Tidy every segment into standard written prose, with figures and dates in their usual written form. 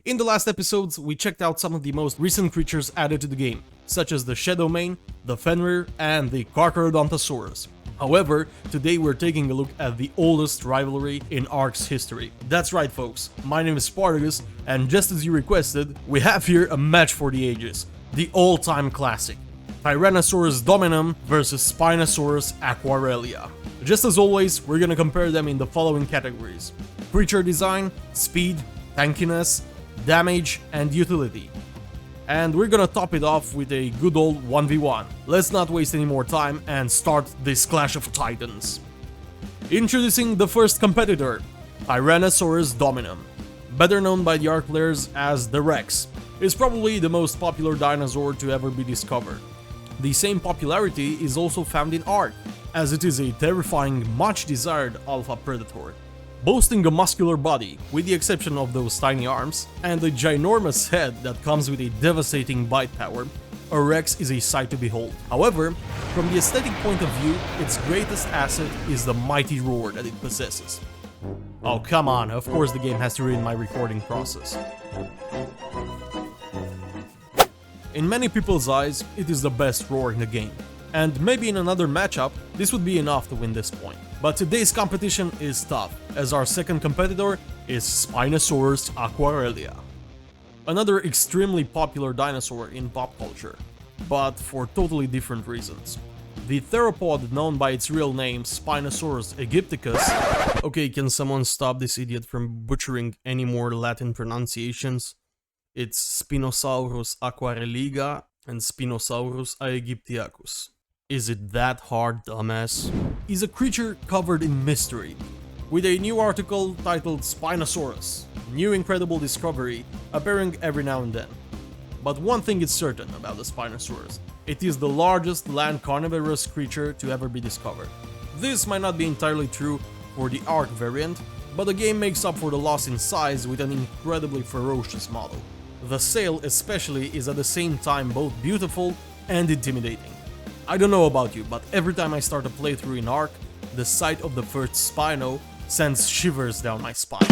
In the last episodes, we checked out some of the most recent creatures added to the game, such as the Shadowmane, the Fenrir, and the Carcharodontosaurus. However, today we're taking a look at the oldest rivalry in Ark's history. That's right folks, my name is Spartacus, and just as you requested, we have here a match for the ages, the all-time classic. Tyrannosaurus Dominum versus Spinosaurus Aquarelia. Just as always, we're gonna compare them in the following categories: creature design, speed, tankiness, damage, and utility. And we're gonna top it off with a good old 1v1. Let's not waste any more time and start this clash of titans. Introducing the first competitor, Tyrannosaurus Dominum. Better known by the Ark players as the Rex, is probably the most popular dinosaur to ever be discovered. The same popularity is also found in Ark, as it is a terrifying, much desired alpha predator. Boasting a muscular body, with the exception of those tiny arms, and a ginormous head that comes with a devastating bite power, a Rex is a sight to behold. However, from the aesthetic point of view, its greatest asset is the mighty roar that it possesses. Oh come on, of course the game has to ruin my recording process. In many people's eyes, it is the best roar in the game, and maybe in another matchup, this would be enough to win this point. But today's competition is tough, as our second competitor is Spinosaurus Aquarelia. Another extremely popular dinosaur in pop culture, but for totally different reasons. The theropod known by its real name, Spinosaurus aegypticus... Okay, can someone stop this idiot from butchering any more Latin pronunciations? It's Spinosaurus aquareliga and Spinosaurus aegyptiacus. Is it that hard, dumbass? Is a creature covered in mystery, with a new article titled Spinosaurus, new incredible discovery, appearing every now and then. But one thing is certain about the Spinosaurus: it is the largest land carnivorous creature to ever be discovered. This might not be entirely true for the Ark variant, but the game makes up for the loss in size with an incredibly ferocious model. The sail especially is at the same time both beautiful and intimidating. I don't know about you, but every time I start a playthrough in Ark, the sight of the first Spino sends shivers down my spine.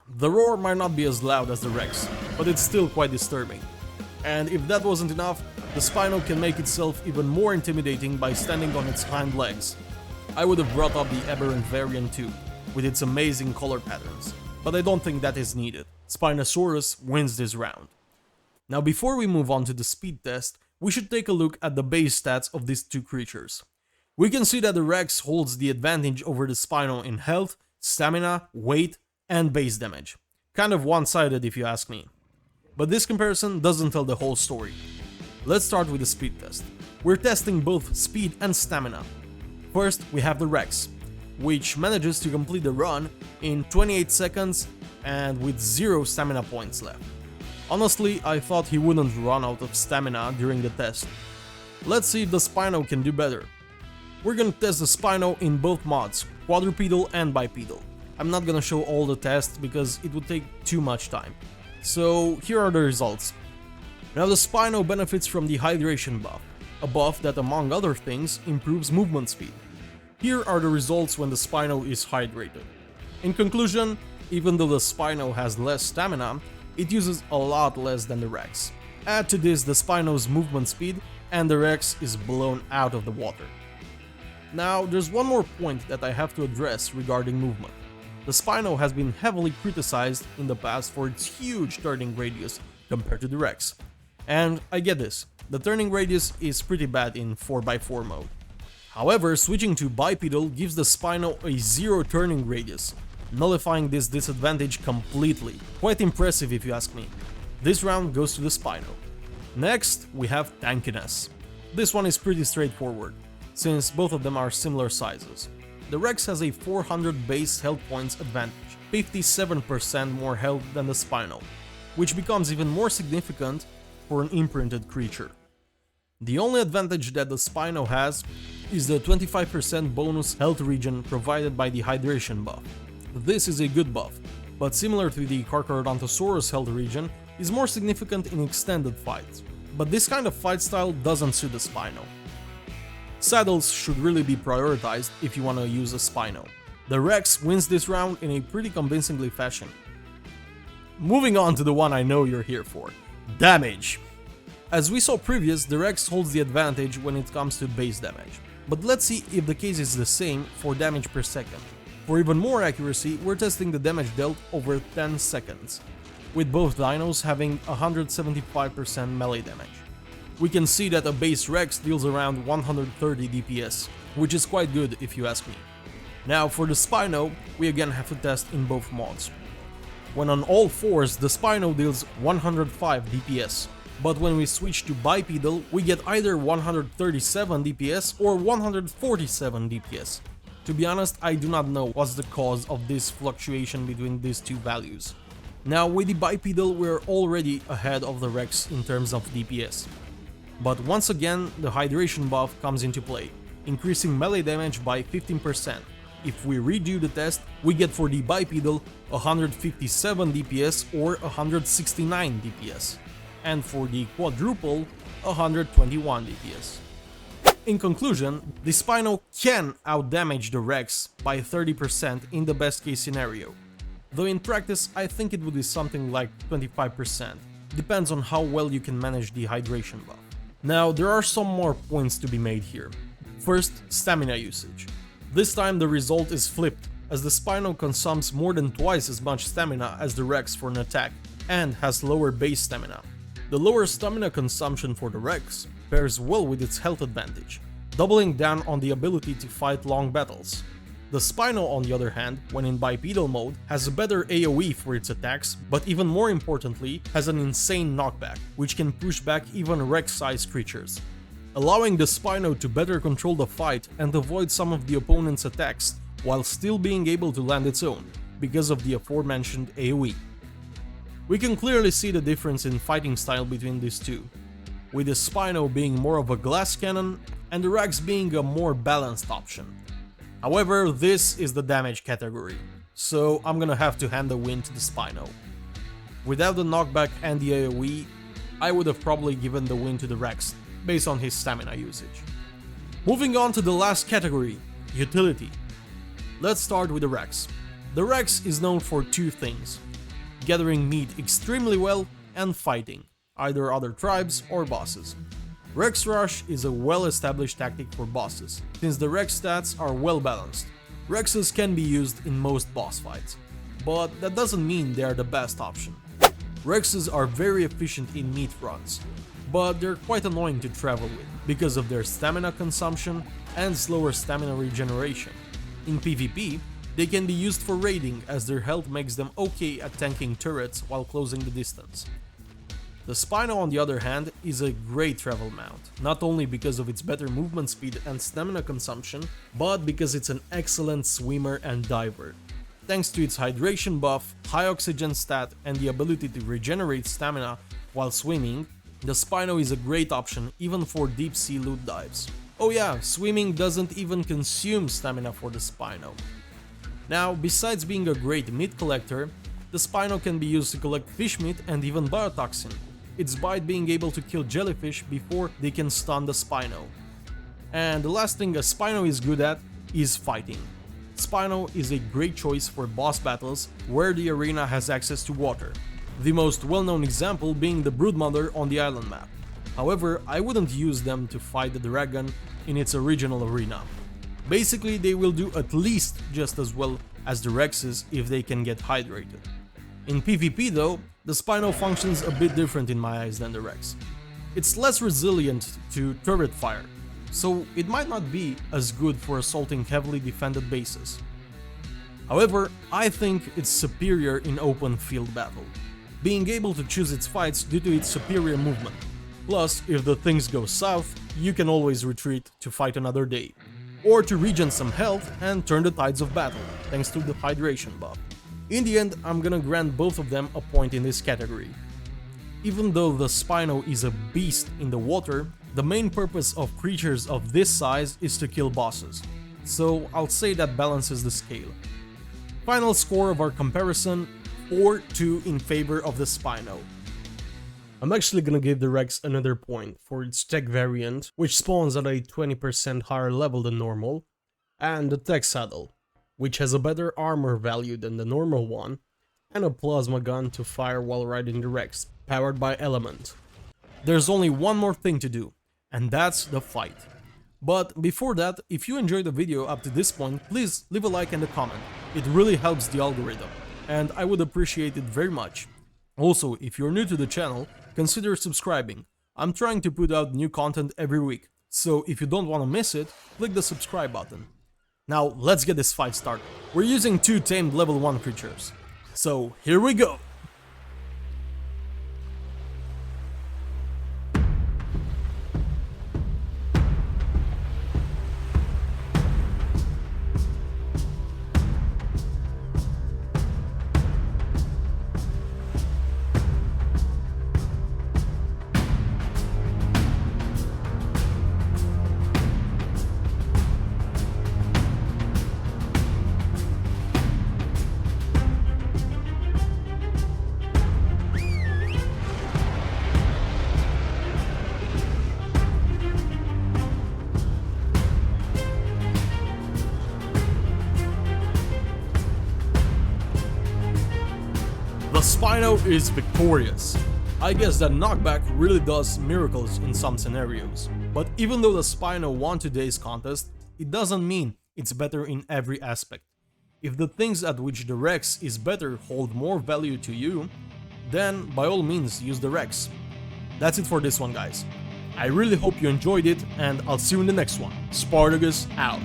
The roar might not be as loud as the Rex, but it's still quite disturbing. And if that wasn't enough, the Spino can make itself even more intimidating by standing on its hind legs. I would have brought up the aberrant variant too, with its amazing color patterns, but I don't think that is needed. Spinosaurus wins this round. Now before we move on to the speed test, we should take a look at the base stats of these two creatures. We can see that the Rex holds the advantage over the Spino in health, stamina, weight, and base damage. Kind of one-sided if you ask me. But this comparison doesn't tell the whole story. Let's start with the speed test. We're testing both speed and stamina. First, we have the Rex, which manages to complete the run in 28 seconds and with 0 stamina points left. Honestly, I thought he wouldn't run out of stamina during the test. Let's see if the Spino can do better. We're gonna test the Spino in both mods, quadrupedal and bipedal. I'm not gonna show all the tests because it would take too much time. So here are the results. Now the Spino benefits from the hydration buff, a buff that among other things improves movement speed. Here are the results when the Spino is hydrated. In conclusion, even though the Spino has less stamina, it uses a lot less than the Rex. Add to this the Spino's movement speed, and the Rex is blown out of the water. Now, there's one more point that I have to address regarding movement. The Spino has been heavily criticized in the past for its huge turning radius compared to the Rex. And I get this, the turning radius is pretty bad in 4x4 mode. However, switching to bipedal gives the Spino a 0 turning radius, nullifying this disadvantage completely. Quite impressive if you ask me. This round goes to the Spino. Next, we have Tankiness. This one is pretty straightforward, since both of them are similar sizes. The Rex has a 400 base health points advantage, 57% more health than the Spino, which becomes even more significant for an imprinted creature. The only advantage that the Spino has is the 25% bonus health regen provided by the hydration buff. This is a good buff, but similar to the Carcharodontosaurus health regen, is more significant in extended fights. But this kind of fight style doesn't suit the Spino. Saddles should really be prioritized if you want to use a Spino. The Rex wins this round in a pretty convincingly fashion. Moving on to the one I know you're here for, damage. As we saw previous, the Rex holds the advantage when it comes to base damage. But let's see if the case is the same for damage per second. For even more accuracy, we're testing the damage dealt over 10 seconds, with both dinos having 175% melee damage. We can see that a base Rex deals around 130 DPS, which is quite good if you ask me. Now for the Spino, we again have to test in both mods. When on all fours, the Spino deals 105 DPS, but when we switch to bipedal, we get either 137 DPS or 147 DPS. To be honest, I do not know what's the cause of this fluctuation between these two values. Now with the bipedal, we're already ahead of the Rex in terms of DPS. But once again, the hydration buff comes into play, increasing melee damage by 15%. If we redo the test, we get for the bipedal 157 DPS or 169 DPS, and for the quadruple 121 DPS. In conclusion, the Spino can outdamage the Rex by 30% in the best case scenario, though in practice I think it would be something like 25%, depends on how well you can manage the hydration buff. Now there are some more points to be made here. First, stamina usage. This time the result is flipped, as the Spino consumes more than twice as much stamina as the Rex for an attack, and has lower base stamina. The lower stamina consumption for the Rex pairs well with its health advantage, doubling down on the ability to fight long battles. The Spino, on the other hand, when in bipedal mode, has a better AoE for its attacks, but even more importantly, has an insane knockback, which can push back even Rex-sized creatures, allowing the Spino to better control the fight and avoid some of the opponent's attacks, while still being able to land its own, because of the aforementioned AoE. We can clearly see the difference in fighting style between these two, with the Spino being more of a glass cannon and the Rex being a more balanced option. However, this is the damage category, so I'm gonna have to hand the win to the Spino. Without the knockback and the AoE, I would have probably given the win to the Rex, based on his stamina usage. Moving on to the last category, utility. Let's start with the Rex. The Rex is known for two things: gathering meat extremely well and fighting, either other tribes or bosses. Rex Rush is a well-established tactic for bosses, since the Rex stats are well balanced. Rexes can be used in most boss fights, but that doesn't mean they are the best option. Rexes are very efficient in meat runs, but they're quite annoying to travel with because of their stamina consumption and slower stamina regeneration. In PvP, they can be used for raiding, as their health makes them okay at tanking turrets while closing the distance. The Spino, on the other hand, is a great travel mount, not only because of its better movement speed and stamina consumption, but because it's an excellent swimmer and diver. Thanks to its hydration buff, high oxygen stat, and the ability to regenerate stamina while swimming, the Spino is a great option even for deep sea loot dives. Oh yeah, swimming doesn't even consume stamina for the Spino. Now, besides being a great meat collector, the Spino can be used to collect fish meat and even biotoxin, its bite being able to kill jellyfish before they can stun the Spino. And the last thing a Spino is good at is fighting. Spino is a great choice for boss battles where the arena has access to water, the most well-known example being the Broodmother on the island map. However, I wouldn't use them to fight the dragon in its original arena. Basically, they will do at least just as well as the Rexes if they can get hydrated. In PvP though, the Spino functions a bit different in my eyes than the Rex. It's less resilient to turret fire, so it might not be as good for assaulting heavily defended bases. However, I think it's superior in open field battle, being able to choose its fights due to its superior movement. Plus, if the things go south, you can always retreat to fight another day, or to regen some health and turn the tides of battle, thanks to the hydration buff. In the end, I'm gonna grant both of them a point in this category. Even though the Spino is a beast in the water, the main purpose of creatures of this size is to kill bosses, so I'll say that balances the scale. Final score of our comparison, 4-2 in favor of the Spino. I'm actually gonna give the Rex another point for its tech variant, which spawns at a 20% higher level than normal, and the tech saddle, which has a better armor value than the normal one, and a plasma gun to fire while riding the Rex, powered by Element. There's only one more thing to do, and that's the fight. But before that, if you enjoyed the video up to this point, please leave a like and a comment. It really helps the algorithm, and I would appreciate it very much. Also, if you're new to the channel, consider subscribing. I'm trying to put out new content every week, so if you don't want to miss it, click the subscribe button. Now, let's get this fight started. We're using 2 tamed level 1 creatures. So, here we go! The Spino is victorious. I guess that knockback really does miracles in some scenarios. But even though the Spino won today's contest, it doesn't mean it's better in every aspect. If the things at which the Rex is better hold more value to you, then by all means use the Rex. That's it for this one, guys. I really hope you enjoyed it, and I'll see you in the next one. Spartacus out.